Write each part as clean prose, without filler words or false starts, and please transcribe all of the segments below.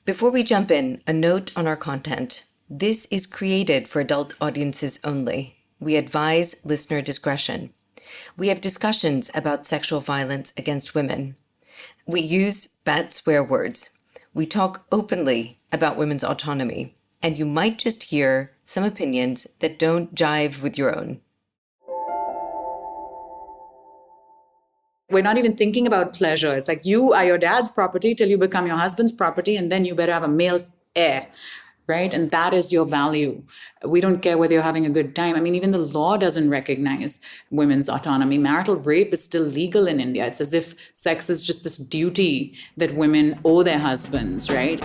Before we jump in, a note on our content. This is created for adult audiences only. We advise listener discretion. We have discussions about sexual violence against women. We use bad swear words. We talk openly about women's autonomy. And you might just hear some opinions that don't jive with your own. We're not even thinking about pleasure. It's like you are your dad's property till you become your husband's property, and then you better have a male heir, right? And that is your value. We don't care whether you're having a good time. I mean, even the law doesn't recognize women's autonomy. Marital rape is still legal in India. It's as if sex is just this duty that women owe their husbands, right?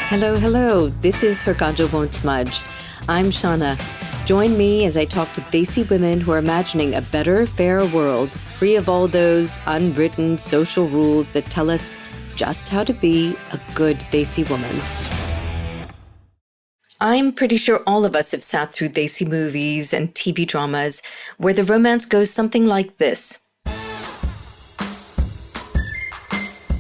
Hello. This is Herkanjo Won't Smudge. I'm Shauna. Join me as I talk to Desi women who are imagining a better, fairer world, free of all those unwritten social rules that tell us just how to be a good Desi woman. I'm pretty sure all of us have sat through Desi movies and TV dramas where the romance goes something like this.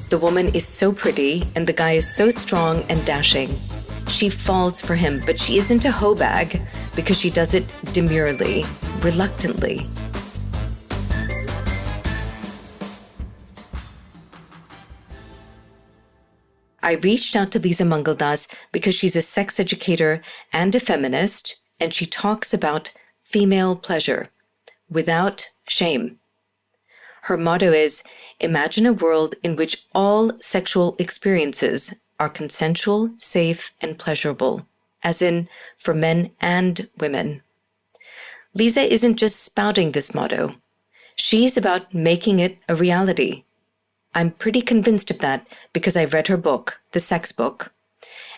The woman is so pretty and the guy is so strong and dashing. She falls for him, but she isn't a hoe bag because she does it demurely, reluctantly. I reached out to Leeza Mangaldas because she's a sex educator and a feminist, and she talks about female pleasure without shame. Her motto is, imagine a world in which all sexual experiences are consensual, safe, and pleasurable, as in for men and women. Leeza isn't just spouting this motto. She's about making it a reality. I'm pretty convinced of that because I read her book, The Sex Book.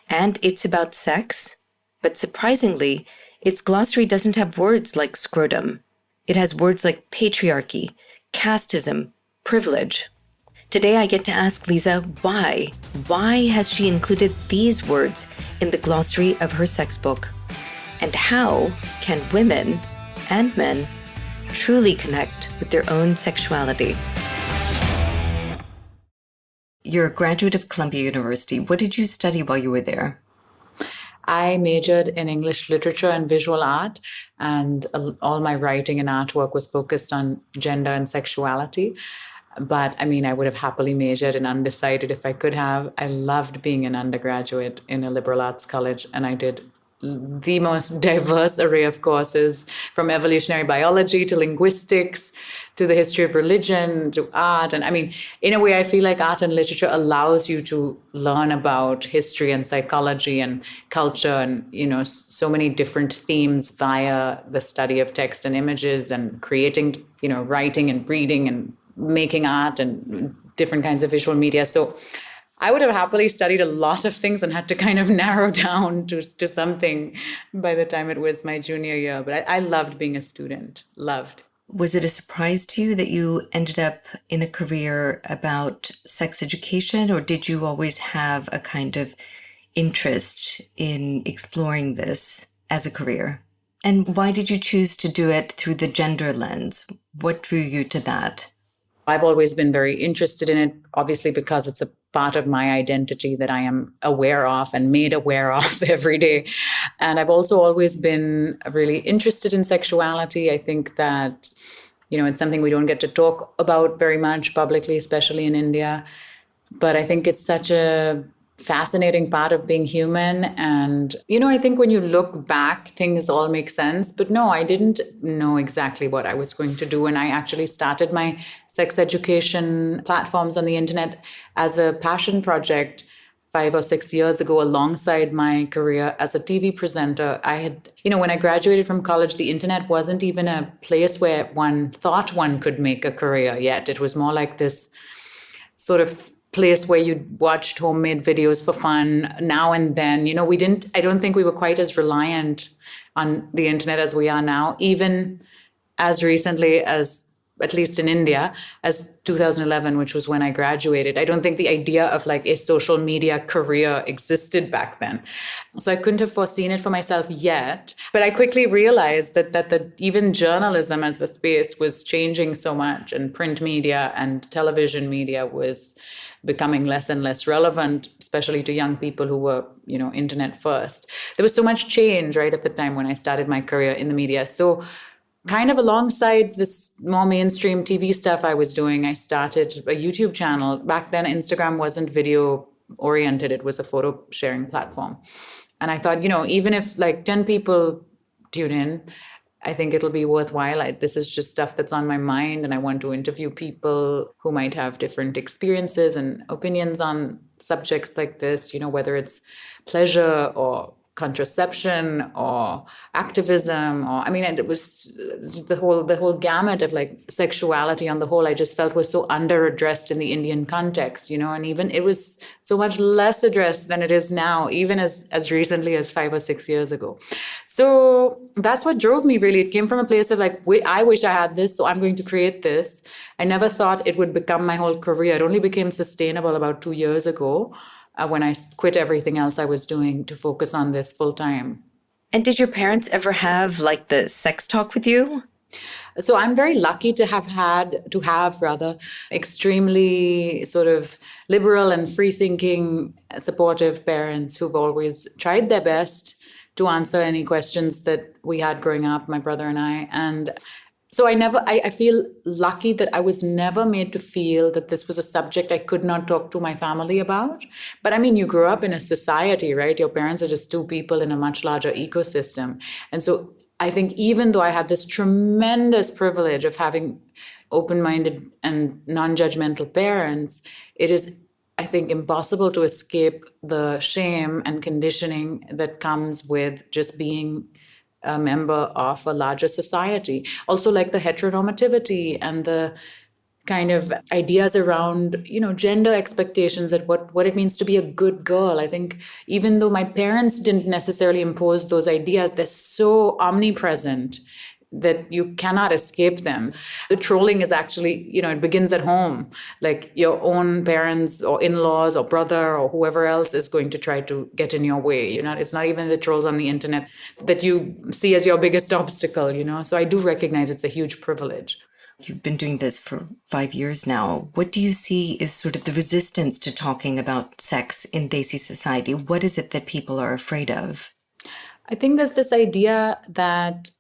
And it's about sex, but surprisingly, its glossary doesn't have words like scrotum. It has words like patriarchy, casteism, privilege. Today I get to ask Leeza why. Why has she included these words in the glossary of her sex book? And how can women and men truly connect with their own sexuality? You're a graduate of Columbia University. What did you study while you were there? I majored in English literature and visual art, and all my writing and artwork was focused on gender and sexuality. But I mean, I would have happily majored in undecided if I could have. I loved being an undergraduate in a liberal arts college, and I did the most diverse array of courses, from evolutionary biology to linguistics to the history of religion to art. And I mean, in a way, I feel like art and literature allows you to learn about history and psychology and culture and, so many different themes via the study of text and images and creating, writing and reading and making art and different kinds of visual media. So I would have happily studied a lot of things and had to kind of narrow down to something by the time it was my junior year. But I loved being a student, loved. Was it a surprise to you that you ended up in a career about sex education, or did you always have a kind of interest in exploring this as a career? And why did you choose to do it through the gender lens? What drew you to that? I've always been very interested in it, obviously, because it's a part of my identity that I am aware of and made aware of every day. And I've also always been really interested in sexuality. I think that, it's something we don't get to talk about very much publicly, especially in India. But I think it's such a fascinating part of being human. And, I think when you look back, things all make sense. But no, I didn't know exactly what I was going to do. And I actually started my sex education platforms on the internet as a passion project 5 or 6 years ago, alongside my career as a TV presenter. I had, when I graduated from college, the internet wasn't even a place where one thought one could make a career yet. It was more like this sort of place where you watched homemade videos for fun now and then. I don't think we were quite as reliant on the internet as we are now, even as recently as at least in India, as 2011, which was when I graduated. I don't think the idea of like a social media career existed back then. So I couldn't have foreseen it for myself yet. But I quickly realized that even journalism as a space was changing so much, and print media and television media was becoming less and less relevant, especially to young people who were, internet first. There was so much change right at the time when I started my career in the media. So kind of alongside this more mainstream TV stuff I was doing, I started a YouTube channel. Back then, Instagram wasn't video oriented. It was a photo sharing platform. And I thought, even if like 10 people tune in, I think it'll be worthwhile. This is just stuff that's on my mind, and I want to interview people who might have different experiences and opinions on subjects like this, whether it's pleasure or contraception or activism, or it was the whole gamut of like sexuality on the whole. I just felt was so under addressed in the Indian context, and even it was so much less addressed than it is now, even as recently as 5 or 6 years ago. So that's what drove me, really. It came from a place of like, I wish I had this, so I'm going to create this. I never thought it would become my whole career. It only became sustainable about 2 years ago, when I quit everything else I was doing to focus on this full time. And did your parents ever have like the sex talk with you? So I'm very lucky to have extremely sort of liberal and free-thinking, supportive parents who've always tried their best to answer any questions that we had growing up, my brother and I. And so I feel lucky that I was never made to feel that this was a subject I could not talk to my family about. But you grow up in a society, right? Your parents are just two people in a much larger ecosystem. And so I think even though I had this tremendous privilege of having open-minded and non-judgmental parents, it is, I think, impossible to escape the shame and conditioning that comes with just being a member of a larger society. Also, like the heteronormativity and the kind of ideas around, gender expectations and what it means to be a good girl. I think even though my parents didn't necessarily impose those ideas, they're so omnipresent that you cannot escape them. The trolling is actually, it begins at home. Like your own parents or in-laws or brother or whoever else is going to try to get in your way. It's not even the trolls on the internet that you see as your biggest obstacle, So I do recognize it's a huge privilege. You've been doing this for 5 years now. What do you see is sort of the resistance to talking about sex in Desi society? What is it that people are afraid of? I think there's this idea that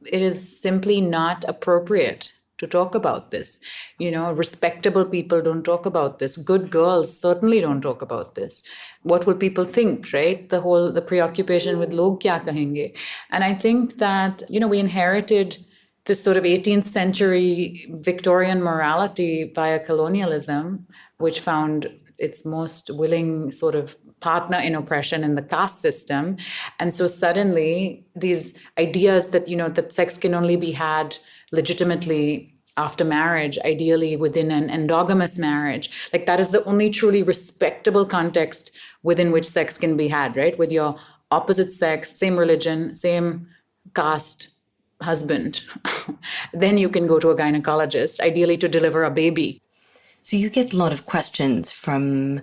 it is simply not appropriate to talk about this. Respectable people don't talk about this. Good girls certainly don't talk about this. What will people think, right? The preoccupation with log kya kahenge. And I think that, we inherited this sort of 18th century Victorian morality via colonialism, which found its most willing sort of partner in oppression in the caste system. And so suddenly these ideas that, that sex can only be had legitimately after marriage, ideally within an endogamous marriage, like that is the only truly respectable context within which sex can be had, right? With your opposite sex, same religion, same caste husband. Then you can go to a gynecologist, ideally to deliver a baby. So you get a lot of questions from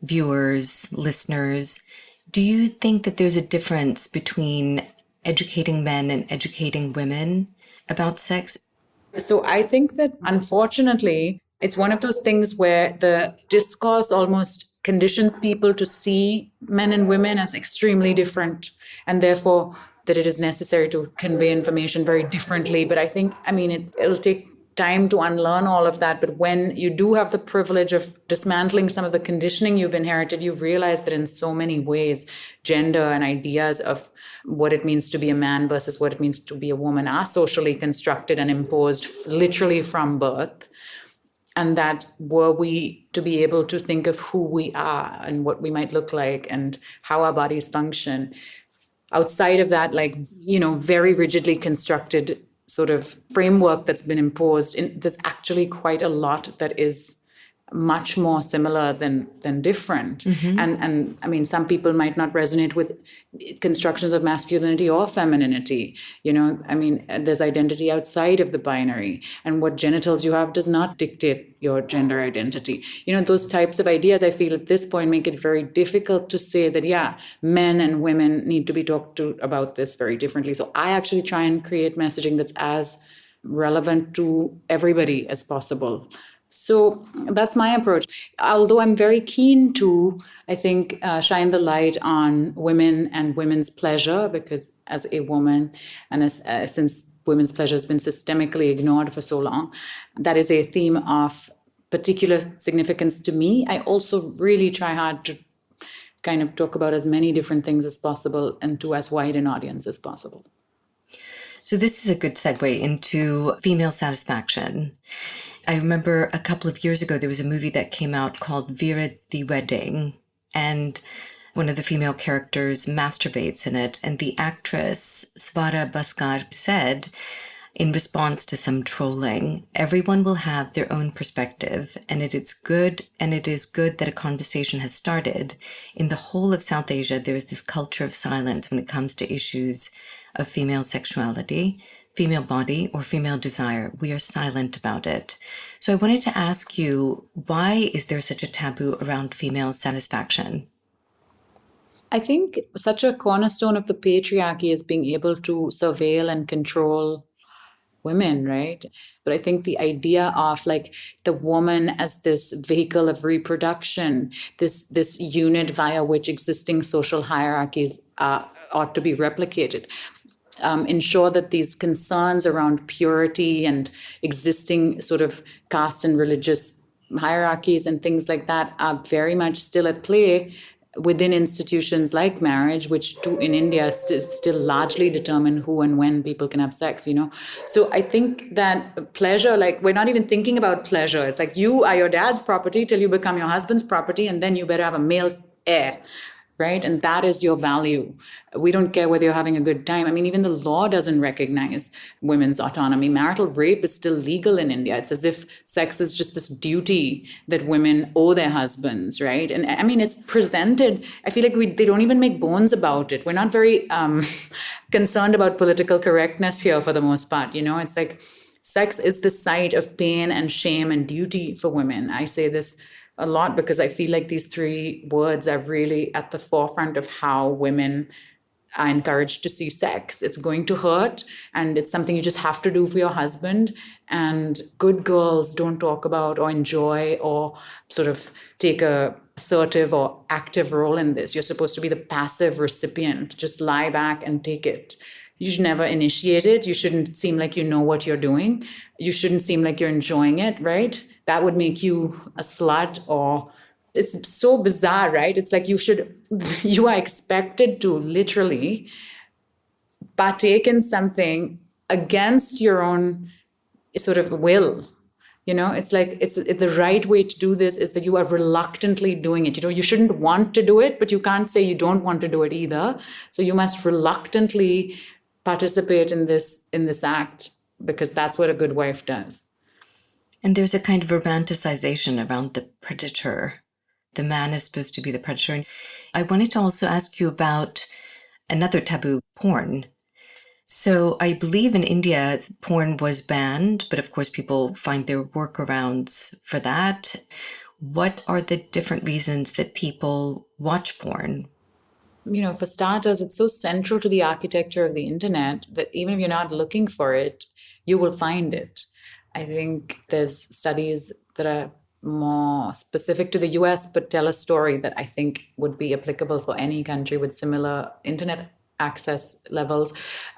viewers, listeners. Do you think that there's a difference between educating men and educating women about sex? So I think that unfortunately, it's one of those things where the discourse almost conditions people to see men and women as extremely different, and therefore that it is necessary to convey information very differently. But I think, it'll take time to unlearn all of that. But when you do have the privilege of dismantling some of the conditioning you've inherited, you realize that in so many ways, gender and ideas of what it means to be a man versus what it means to be a woman are socially constructed and imposed literally from birth. And that were we to be able to think of who we are and what we might look like and how our bodies function, outside of that, very rigidly constructed sort of framework that's been imposed, there's actually quite a lot that is much more similar than different. And I mean, some people might not resonate with constructions of masculinity or femininity. I mean, there's identity outside of the binary, and what genitals you have does not dictate your gender identity. Those types of ideas, I feel at this point, make it very difficult to say that, yeah, men and women need to be talked to about this very differently. So I actually try and create messaging that's as relevant to everybody as possible. So that's my approach. Although I'm very keen to, I think, shine the light on women and women's pleasure, because as a woman, and since women's pleasure has been systemically ignored for so long, that is a theme of particular significance to me. I also really try hard to kind of talk about as many different things as possible and to as wide an audience as possible. So this is a good segue into female satisfaction. I remember a couple of years ago, there was a movie that came out called Vera the Wedding, and one of the female characters masturbates in it. And the actress, Svara Bhaskar, said, in response to some trolling, everyone will have their own perspective, and it is good that a conversation has started. In the whole of South Asia, there is this culture of silence when it comes to issues of female sexuality, female body, or female desire. We are silent about it. So I wanted to ask you, why is there such a taboo around female satisfaction? I think such a cornerstone of the patriarchy is being able to surveil and control women, right? But I think the idea of like the woman as this vehicle of reproduction, this unit via which existing social hierarchies ought to be replicated, ensure that these concerns around purity and existing sort of caste and religious hierarchies and things like that are very much still at play within institutions like marriage, which in India still largely determine who and when people can have sex, So I think that pleasure, like we're not even thinking about pleasure. It's like you are your dad's property till you become your husband's property, and then you better have a male heir. Right? And that is your value. We don't care whether you're having a good time. I mean, even the law doesn't recognize women's autonomy. Marital rape is still legal in India. It's as if sex is just this duty that women owe their husbands, right? And I mean, it's presented, I feel like they don't even make bones about it. We're not very concerned about political correctness here for the most part. It's like sex is the site of pain and shame and duty for women. I say this a lot because I feel like these three words are really at the forefront of how women are encouraged to see sex. It's going to hurt, and it's something you just have to do for your husband. And good girls don't talk about or enjoy or sort of take a assertive or active role in this. You're supposed to be the passive recipient. Just lie back and take it. You should never initiate it. You shouldn't seem like you know what you're doing. You shouldn't seem like you're enjoying it, right? That would make you a slut, or it's so bizarre, right? It's like you are expected to literally partake in something against your own sort of will. It's like the right way to do this is that you are reluctantly doing it. You shouldn't want to do it, but you can't say you don't want to do it either. So you must reluctantly participate in this act, because that's what a good wife does. And there's a kind of romanticization around the predator. The man is supposed to be the predator. I wanted to also ask you about another taboo, porn. So I believe in India, porn was banned, but of course people find their workarounds for that. What are the different reasons that people watch porn? For starters, it's so central to the architecture of the internet that even if you're not looking for it, you will find it. I think there's studies that are more specific to the US, but tell a story that I think would be applicable for any country with similar internet access levels.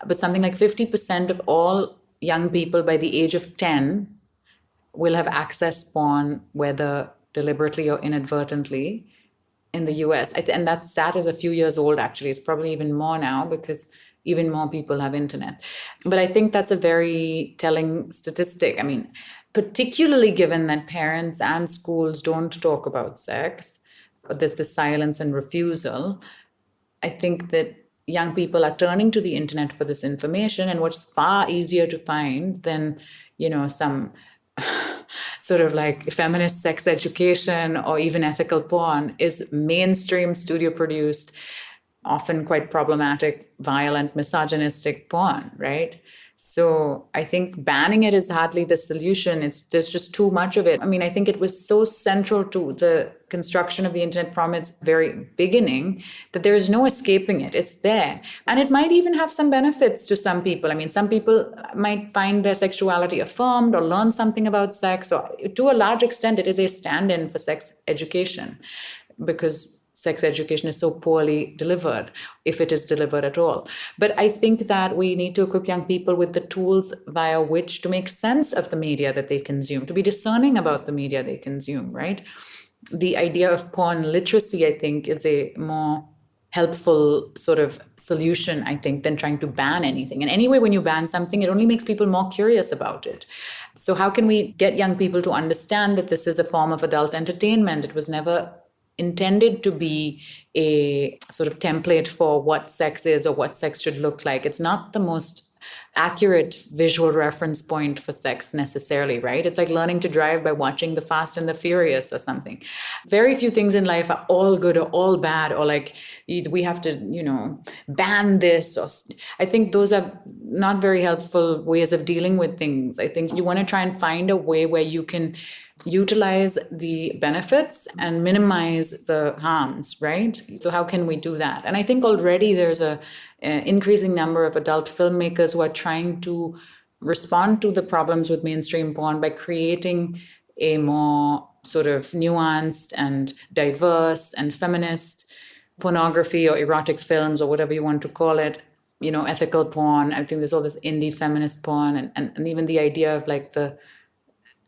But something like 50% of all young people by the age of 10 will have accessed porn, whether deliberately or inadvertently, in the US. And that stat is a few years old, actually. It's probably even more now because even more people have internet. But I think that's a very telling statistic. I mean, particularly given that parents and schools don't talk about sex, there's this silence and refusal. I think that young people are turning to the internet for this information, and what's far easier to find than, some sort of like feminist sex education or even ethical porn is mainstream studio produced, often quite problematic, violent, misogynistic porn, right? So I think banning it is hardly the solution. There's just too much of it. I mean, I think it was so central to the construction of the internet from its very beginning that there is no escaping it. It's there. And it might even have some benefits to some people. I mean, some people might find their sexuality affirmed or learn something about sex. Or to a large extent, it is a stand-in for sex education because sex education is so poorly delivered, if it is delivered at all. But I think that we need to equip young people with the tools via which to make sense of the media that they consume, to be discerning about the media they consume, right? The idea of porn literacy, I think, is a more helpful sort of solution, I think, than trying to ban anything. And anyway, when you ban something, it only makes people more curious about it. So how can we get young people to understand that this is a form of adult entertainment? It was never intended to be a sort of template for what sex is or what sex should look like. It's not the most accurate visual reference point for sex necessarily, right? It's like learning to drive by watching The Fast and the Furious or something. Very few things in life are all good or all bad, or like we have to, ban this. Or I think those are not very helpful ways of dealing with things. I think you want to try and find a way where you can utilize the benefits and minimize the harms, right? So how can we do that? And I think already there's an increasing number of adult filmmakers who are trying to respond to the problems with mainstream porn by creating a more sort of nuanced and diverse and feminist pornography or erotic films or whatever you want to call it, ethical porn. I think there's all this indie feminist porn and even the idea of like the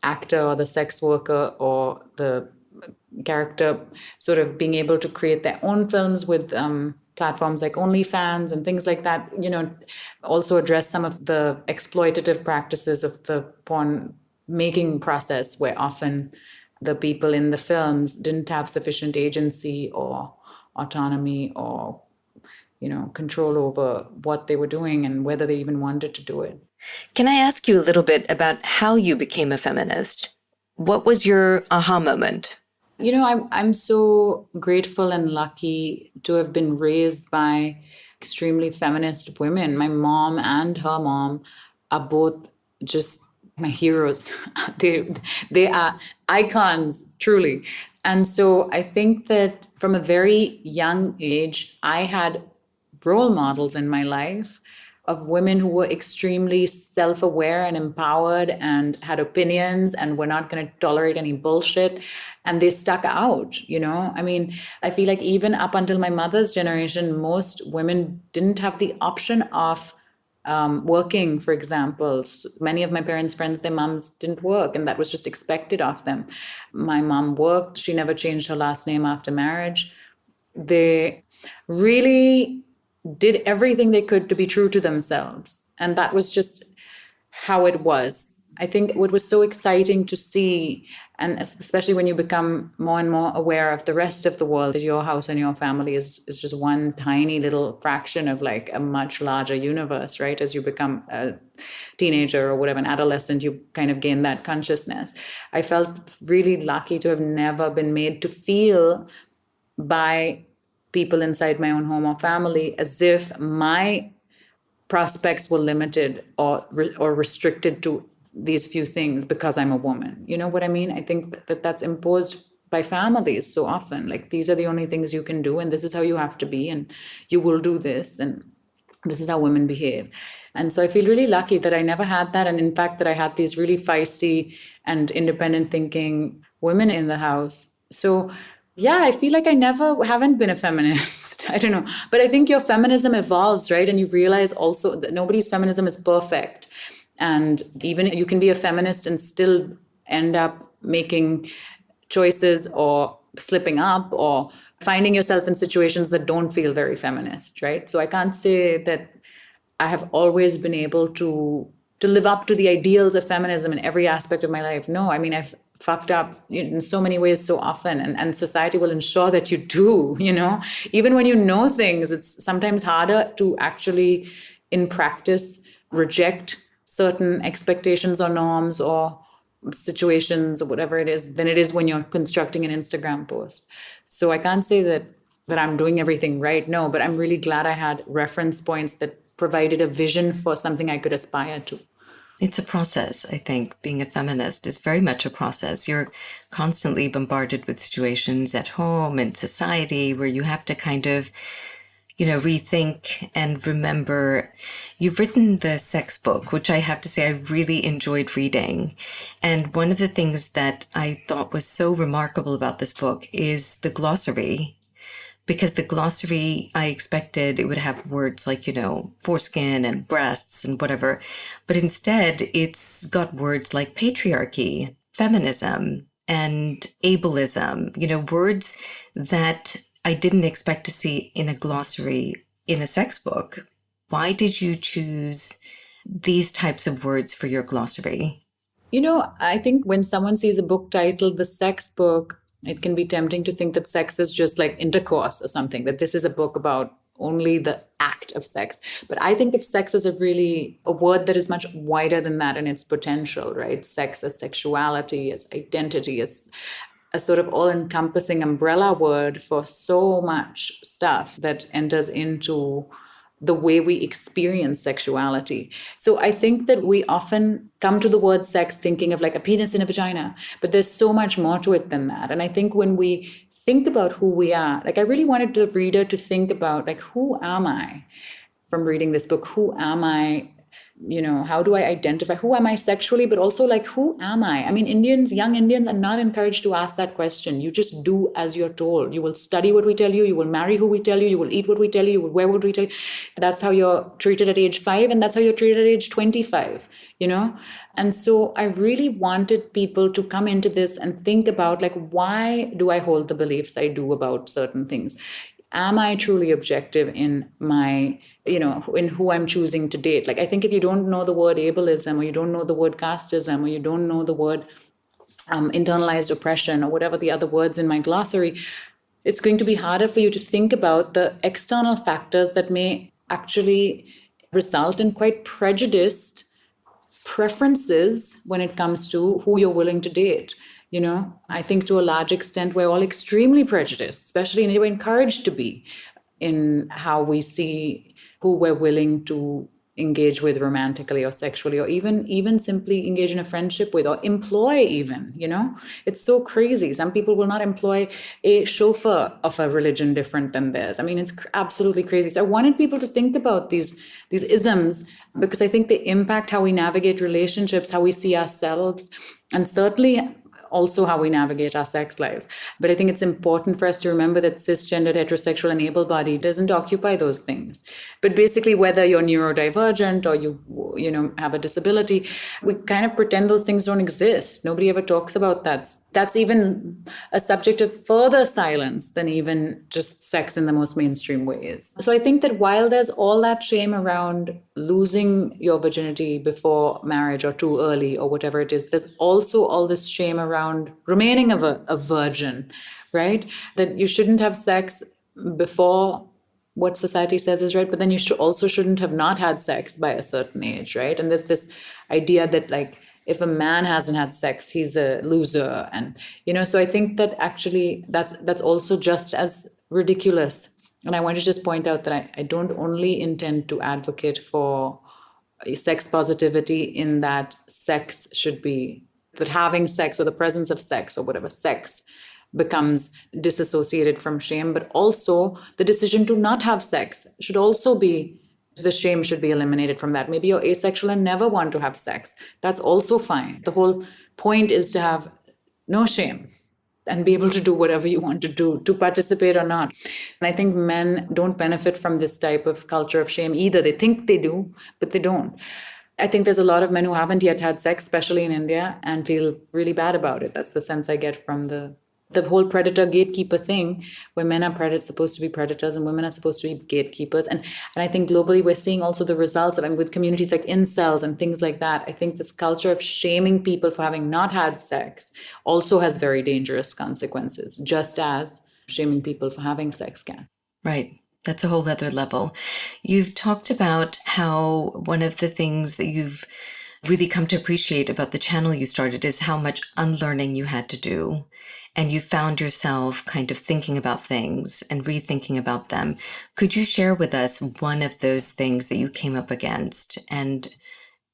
actor or the sex worker or the character sort of being able to create their own films with platforms like OnlyFans and things like that, also address some of the exploitative practices of the porn making process, where often the people in the films didn't have sufficient agency or autonomy or control over what they were doing and whether they even wanted to do it. Can I ask you a little bit about how you became a feminist? What was your aha moment? I'm so grateful and lucky to have been raised by extremely feminist women. My mom and her mom are both just my heroes. They are icons, truly. And so I think that from a very young age, I had role models in my life of women who were extremely self-aware and empowered and had opinions and were not going to tolerate any bullshit. And they stuck out, I mean, I feel like even up until my mother's generation, most women didn't have the option of working, for example. Many of my parents' friends, their moms didn't work, and that was just expected of them. My mom worked. She never changed her last name after marriage. They really did everything they could to be true to themselves. And that was just how it was. I think what was so exciting to see, and especially when you become more and more aware of the rest of the world, that your house and your family is just one tiny little fraction of like a much larger universe, right? As you become a teenager or whatever, an adolescent, you kind of gain that consciousness. I felt really lucky to have never been made to feel by people inside my own home or family as if my prospects were limited or restricted to these few things because I'm a woman. You know what I mean? I think that that's imposed by families so often. Like, these are the only things you can do, and this is how you have to be, and you will do this, and this is how women behave. And so I feel really lucky that I never had that. And in fact, that I had these really feisty and independent thinking women in the house. So yeah, I feel like I haven't been a feminist. I don't know. But I think your feminism evolves, right? And you realize also that nobody's feminism is perfect. And even you can be a feminist and still end up making choices or slipping up or finding yourself in situations that don't feel very feminist, right? So I can't say that I have always been able to live up to the ideals of feminism in every aspect of my life. No, I mean, I've fucked up in so many ways so often, and society will ensure that you do, even when you know things. It's sometimes harder to actually in practice reject certain expectations or norms or situations or whatever it is than it is when you're constructing an Instagram post. So I can't say that I'm doing everything right. No, but I'm really glad I had reference points that provided a vision for something I could aspire to. It's a process, I think. Being a feminist is very much a process. You're constantly bombarded with situations at home and society where you have to kind of, rethink and remember. You've written the sex book, which I have to say I really enjoyed reading. And one of the things that I thought was so remarkable about this book is the glossary, because the glossary, I expected it would have words like, foreskin and breasts and whatever. But instead, it's got words like patriarchy, feminism, and ableism, words that I didn't expect to see in a glossary in a sex book. Why did you choose these types of words for your glossary? I think when someone sees a book titled The Sex Book, it can be tempting to think that sex is just like intercourse or something, that this is a book about only the act of sex. But I think of sex as a word that is much wider than that in its potential, right? Sex as sexuality, as identity, as a sort of all-encompassing umbrella word for so much stuff that enters into the way we experience sexuality. So I think that we often come to the word sex thinking of like a penis and a vagina, but there's so much more to it than that. And I think when we think about who we are, like I really wanted the reader to think about like, who am I from reading this book? Who am I? How do I identify? Who am I sexually? But also like, who am I? I mean, young Indians are not encouraged to ask that question. You just do as you're told. You will study what we tell you. You will marry who we tell you. You will eat what we tell you. You will wear what we tell you. That's how you're treated at age 5. And that's how you're treated at age 25, And so I really wanted people to come into this and think about like, why do I hold the beliefs I do about certain things? Am I truly objective in my, in who I'm choosing to date? Like, I think if you don't know the word ableism, or you don't know the word casteism, or you don't know the word internalized oppression, or whatever the other words in my glossary, it's going to be harder for you to think about the external factors that may actually result in quite prejudiced preferences when it comes to who you're willing to date. I think to a large extent, we're all extremely prejudiced, especially in we're encouraged to be in how we see who we're willing to engage with romantically or sexually, or even simply engage in a friendship with, or employ even, it's so crazy. Some people will not employ a chauffeur of a religion different than theirs. I mean, it's absolutely crazy. So I wanted people to think about these isms, because I think they impact how we navigate relationships, how we see ourselves, and certainly also how we navigate our sex lives. But I think it's important for us to remember that cisgendered, heterosexual, and able-bodied doesn't occupy those things. But basically, whether you're neurodivergent or you have a disability, we kind of pretend those things don't exist. Nobody ever talks about that. That's even a subject of further silence than even just sex in the most mainstream ways. So I think that while there's all that shame around losing your virginity before marriage or too early or whatever it is, there's also all this shame around remaining a virgin, right? That you shouldn't have sex before what society says is right, but then you also shouldn't have not had sex by a certain age, right? And there's this idea that like, if a man hasn't had sex, he's a loser. And, so I think that actually that's also just as ridiculous. And I want to just point out that I don't only intend to advocate for sex positivity in that that having sex or the presence of sex or whatever sex becomes disassociated from shame, but also the decision to not have sex should also be, the shame should be eliminated from that. Maybe you're asexual and never want to have sex. That's also fine. The whole point is to have no shame and be able to do whatever you want to do, to participate or not. And I think men don't benefit from this type of culture of shame either. They think they do, but they don't. I think there's a lot of men who haven't yet had sex, especially in India, and feel really bad about it. That's the sense I get from the whole predator gatekeeper thing, where men are supposed to be predators and women are supposed to be gatekeepers. And I think globally we're seeing also the results of, with communities like incels and things like that. I think this culture of shaming people for having not had sex also has very dangerous consequences, just as shaming people for having sex can. Right. That's a whole other level. You've talked about how one of the things that you've really come to appreciate about the channel you started is how much unlearning you had to do. And you found yourself kind of thinking about things and rethinking about them. Could you share with us one of those things that you came up against and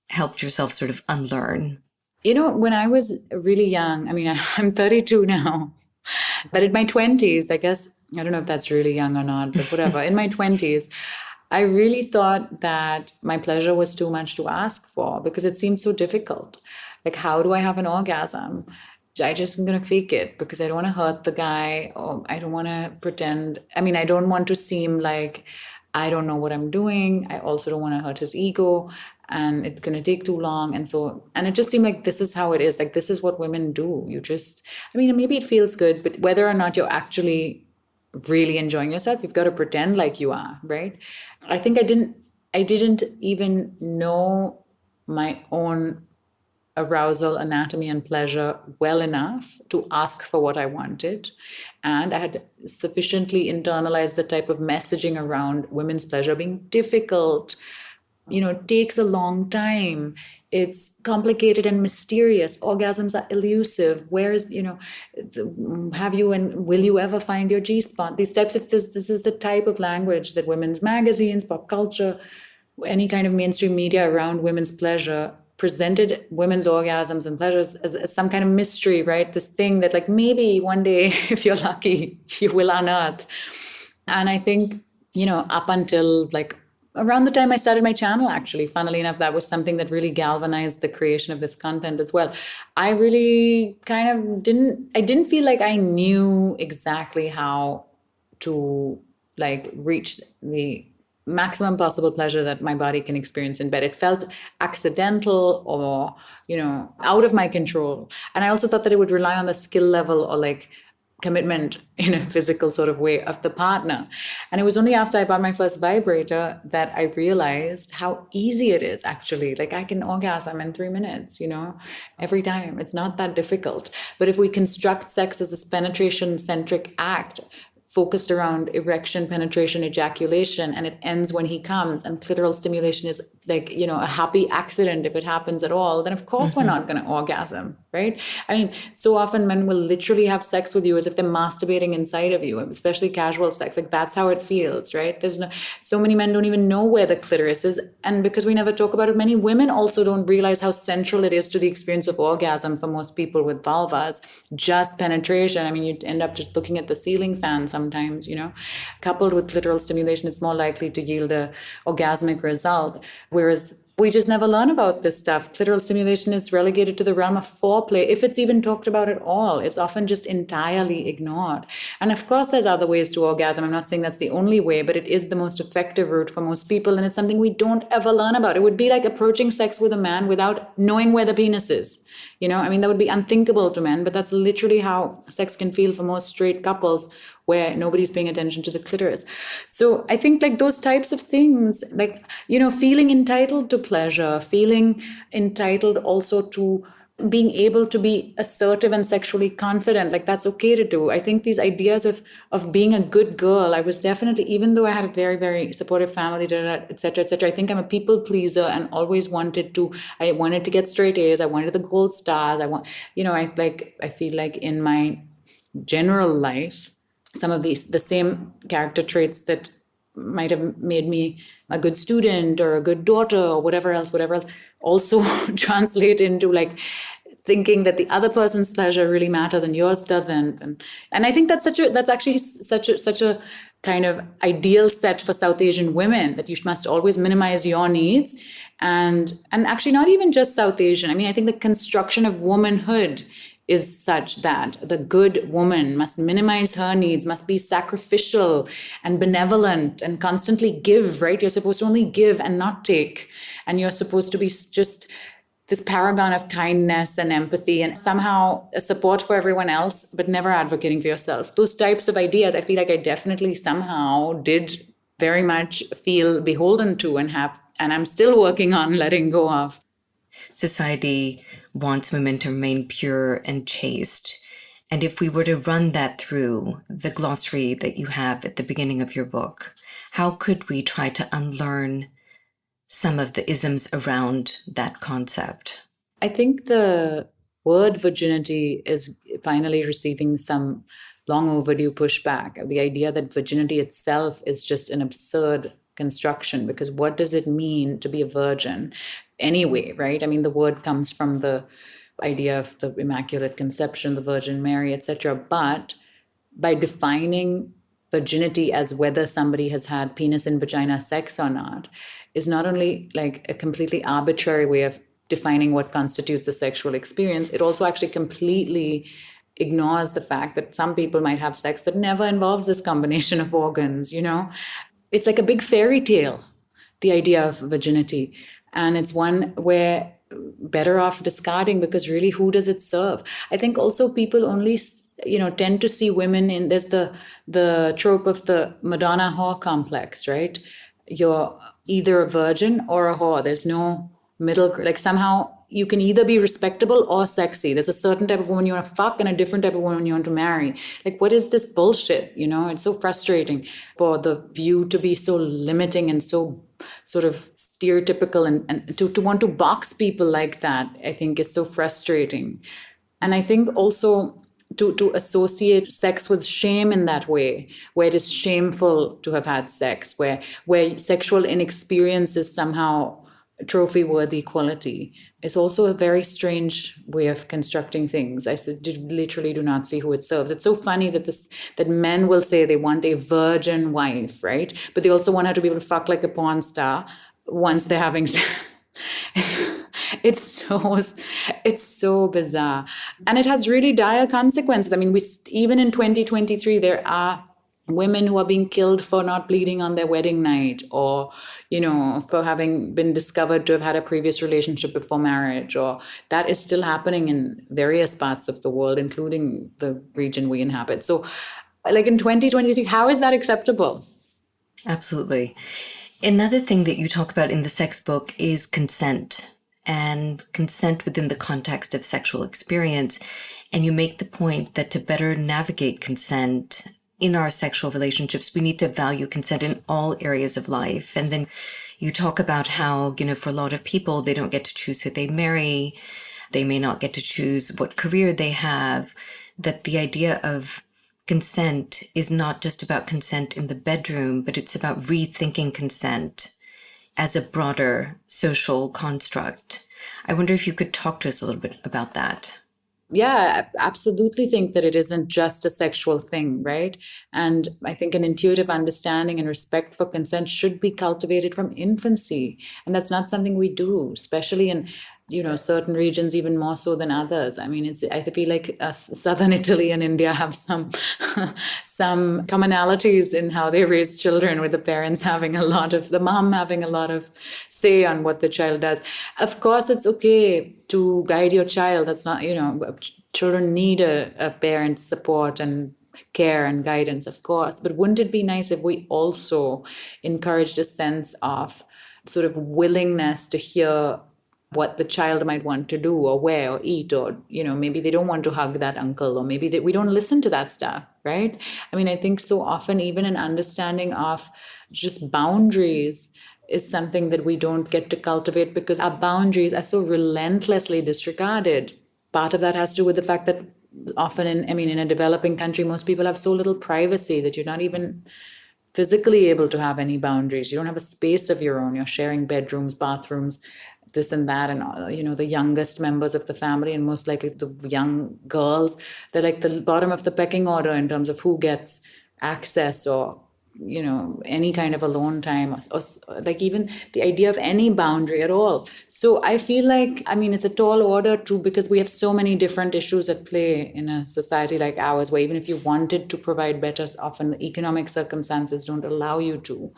helped yourself sort of unlearn? When I was really young, I mean, I'm 32 now, but in my 20s, I guess, I don't know if that's really young or not, but whatever. In my 20s, I really thought that my pleasure was too much to ask for because it seemed so difficult. Like, how do I have an orgasm? I just am going to fake it because I don't want to hurt the guy, or I don't want to pretend. I mean, I don't want to seem like I don't know what I'm doing. I also don't want to hurt his ego, and it's going to take too long. And it just seemed like this is how it is. Like, this is what women do. I mean, maybe it feels good, but whether or not you're actually really enjoying yourself, you've got to pretend like you are, right? I think I didn't even know my own arousal, anatomy, and pleasure well enough to ask for what I wanted. And I had sufficiently internalized the type of messaging around women's pleasure being difficult. It takes a long time. It's complicated and mysterious. Orgasms are elusive. Have you and will you ever find your G-spot? These types of this is the type of language that women's magazines, pop culture, any kind of mainstream media around women's pleasure presented women's orgasms and pleasures as some kind of mystery, right? This thing that like maybe one day, if you're lucky, you will unearth. And I think, up until like around the time I started my channel, actually, funnily enough, that was something that really galvanized the creation of this content as well. I really kind of didn't feel like I knew exactly how to like reach the maximum possible pleasure that my body can experience in bed. It felt accidental or, out of my control. And I also thought that it would rely on the skill level or like commitment in a physical sort of way of the partner. And it was only after I bought my first vibrator that I realized how easy it is actually. Like I can orgasm in 3 minutes, every time. It's not that difficult. But if we construct sex as this penetration-centric act, focused around erection, penetration, ejaculation, and it ends when he comes, and clitoral stimulation is like, a happy accident if it happens at all, then of course we're not going to orgasm, right? I mean, so often men will literally have sex with you as if they're masturbating inside of you, especially casual sex. Like that's how it feels, right? So many men don't even know where the clitoris is. And because we never talk about it, many women also don't realize how central it is to the experience of orgasm for most people with vulvas. Just penetration. I mean, you end up just looking at the ceiling fan sometimes, coupled with clitoral stimulation, it's more likely to yield a orgasmic result. Whereas we just never learn about this stuff. Clitoral stimulation is relegated to the realm of foreplay. If it's even talked about at all, it's often just entirely ignored. And of course, there's other ways to orgasm. I'm not saying that's the only way, but it is the most effective route for most people. And it's something we don't ever learn about. It would be like approaching sex with a man without knowing where the penis is. That would be unthinkable to men, but that's literally how sex can feel for most straight couples where nobody's paying attention to the clitoris. So I think like those types of things, like, feeling entitled to pleasure, feeling entitled also to being able to be assertive and sexually confident, like that's okay to do. I think these ideas of being a good girl, I was definitely, even though I had a very, very supportive family, et cetera, et cetera, I think I'm a people pleaser and always I wanted to get straight A's. I wanted the gold stars. I feel like in my general life, some of the same character traits that might have made me a good student or a good daughter or whatever else, also translate into like thinking that the other person's pleasure really matters and yours doesn't. And I think that's actually such a kind of ideal set for South Asian women, that you must always minimize your needs. And actually not even just South Asian. I mean, I think the construction of womanhood is such that the good woman must minimize her needs, must be sacrificial and benevolent and constantly give, right? You're supposed to only give and not take. And you're supposed to be just this paragon of kindness and empathy and somehow a support for everyone else, but never advocating for yourself. Those types of ideas, I feel like I definitely somehow did very much feel beholden to and I'm still working on letting go of. Society wants women to remain pure and chaste. And if we were to run that through the glossary that you have at the beginning of your book, how could we try to unlearn some of the isms around that concept? I think the word virginity is finally receiving some long overdue pushback. The idea that virginity itself is just an absurd construction, because what does it mean to be a virgin anyway, right? I mean, the word comes from the idea of the Immaculate Conception, the Virgin Mary, etc. But by defining virginity as whether somebody has had penis and vagina sex or not is not only like a completely arbitrary way of defining what constitutes a sexual experience, it also actually completely ignores the fact that some people might have sex that never involves this combination of organs, you know? It's like a big fairy tale, the idea of virginity. And it's one where better off discarding, because really, who does it serve? I think also people only tend to see women in, there's the trope of the Madonna whore complex, right? You're either a virgin or a whore. There's no middle, like somehow you can either be respectable or sexy. There's a certain type of woman you want to fuck and a different type of woman you want to marry. Like, what is this bullshit? It's so frustrating for the view to be so limiting and so sort of stereotypical, and to want to box people like that, I think, is so frustrating. And I think also to associate sex with shame in that way, where it is shameful to have had sex, where sexual inexperience is somehow trophy-worthy quality, is also a very strange way of constructing things. I literally do not see who it serves. It's so funny that men will say they want a virgin wife, right? But they also want her to be able to fuck like a porn star once they're having sex. It's so bizarre. And it has really dire consequences. I mean, even in 2023, there are women who are being killed for not bleeding on their wedding night, or, for having been discovered to have had a previous relationship before marriage, or that is still happening in various parts of the world, including the region we inhabit. So like in 2023, how is that acceptable? Absolutely. Another thing that you talk about in the sex book is consent, and consent within the context of sexual experience. And you make the point that to better navigate consent in our sexual relationships, we need to value consent in all areas of life. And then you talk about how, for a lot of people, they don't get to choose who they marry. They may not get to choose what career they have. That the idea of consent is not just about consent in the bedroom, but it's about rethinking consent as a broader social construct. I wonder if you could talk to us a little bit about that. Yeah, I absolutely think that it isn't just a sexual thing, right? And I think an intuitive understanding and respect for consent should be cultivated from infancy. And that's not something we do, especially in certain regions, even more so than others. I mean, I feel like southern Italy and India have some commonalities in how they raise children, with the parents the mom having a lot of say on what the child does. Of course, it's okay to guide your child. That's not, children need a parent's support and care and guidance, of course. But wouldn't it be nice if we also encouraged a sense of sort of willingness to hear what the child might want to do or wear or eat, or, maybe they don't want to hug that uncle, or maybe we don't listen to that stuff, right? I mean, I think so often even an understanding of just boundaries is something that we don't get to cultivate, because our boundaries are so relentlessly disregarded. Part of that has to do with the fact that often in a developing country, most people have so little privacy that you're not even physically able to have any boundaries. You don't have a space of your own. You're sharing bedrooms, bathrooms, this and that, and the youngest members of the family, and most likely the young girls, they're like the bottom of the pecking order in terms of who gets access or any kind of alone time, or like even the idea of any boundary at all. So I feel like, it's a tall order too, because we have so many different issues at play in a society like ours, where even if you wanted to provide better, often the economic circumstances don't allow you to.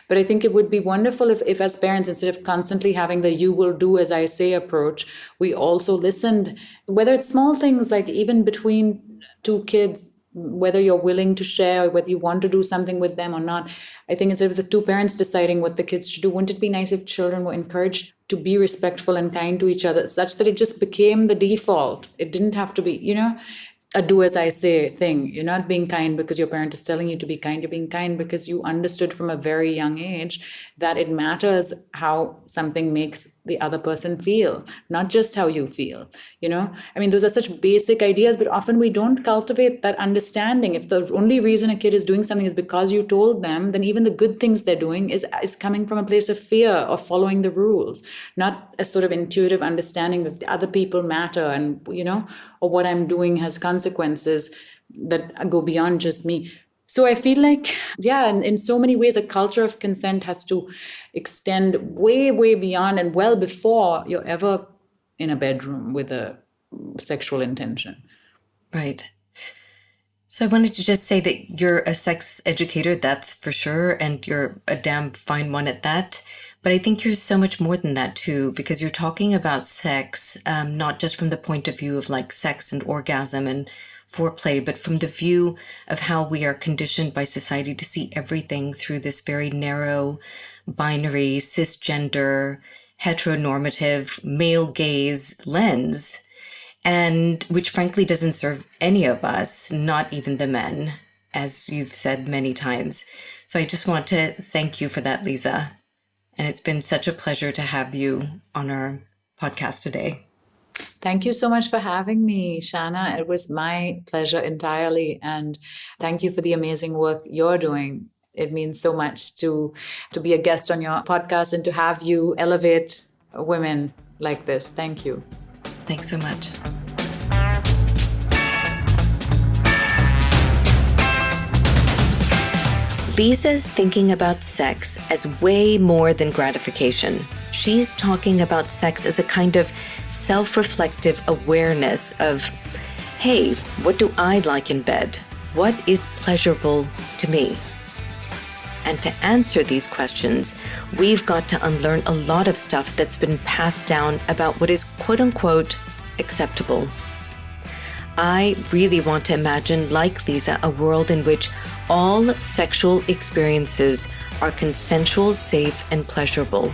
But I think it would be wonderful if as parents, instead of constantly having the "you will do as I say" approach, we also listened, whether it's small things like even between two kids, whether you're willing to share or whether you want to do something with them or not. I think instead of the two parents deciding what the kids should do, wouldn't it be nice if children were encouraged to be respectful and kind to each other, such that it just became the default? It didn't have to be, a do as I say thing. You're not being kind because your parent is telling you to be kind. You're being kind because you understood from a very young age that it matters how something makes the other person feel, not just how you feel. I mean, those are such basic ideas, but often we don't cultivate that understanding. If the only reason a kid is doing something is because you told them, then even the good things they're doing is coming from a place of fear of following the rules, not a sort of intuitive understanding that the other people matter and, or what I'm doing has consequences that go beyond just me. So I feel like, yeah, in so many ways, a culture of consent has to extend way, way beyond and well before you're ever in a bedroom with a sexual intention. Right. So I wanted to just say that you're a sex educator, that's for sure, and you're a damn fine one at that. But I think you're so much more than that too, because you're talking about sex, not just from the point of view of like sex and orgasm and foreplay, but from the view of how we are conditioned by society to see everything through this very narrow, binary, cisgender, heteronormative, male gaze lens, and which frankly doesn't serve any of us, not even the men, as you've said many times. So I just want to thank you for that, Leeza. And it's been such a pleasure to have you on our podcast today. Thank you so much for having me, Shana. It was my pleasure entirely. And thank you for the amazing work you're doing. It means so much to be a guest on your podcast and to have you elevate women like this. Thank you. Thanks so much. Leeza's thinking about sex as way more than gratification. She's talking about sex as a kind of self-reflective awareness of, hey, what do I like in bed? What is pleasurable to me? And to answer these questions, we've got to unlearn a lot of stuff that's been passed down about what is quote-unquote acceptable. I really want to imagine, like Leeza, a world in which all sexual experiences are consensual, safe, and pleasurable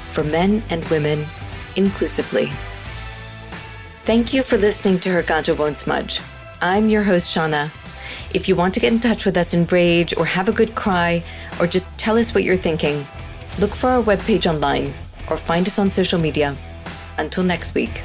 for men and women inclusively. Thank you for listening to Her Gaja Won't Smudge. I'm your host, Shana. If you want to get in touch with us in Rage or have a good cry or just tell us what you're thinking, look for our webpage online or find us on social media. Until next week.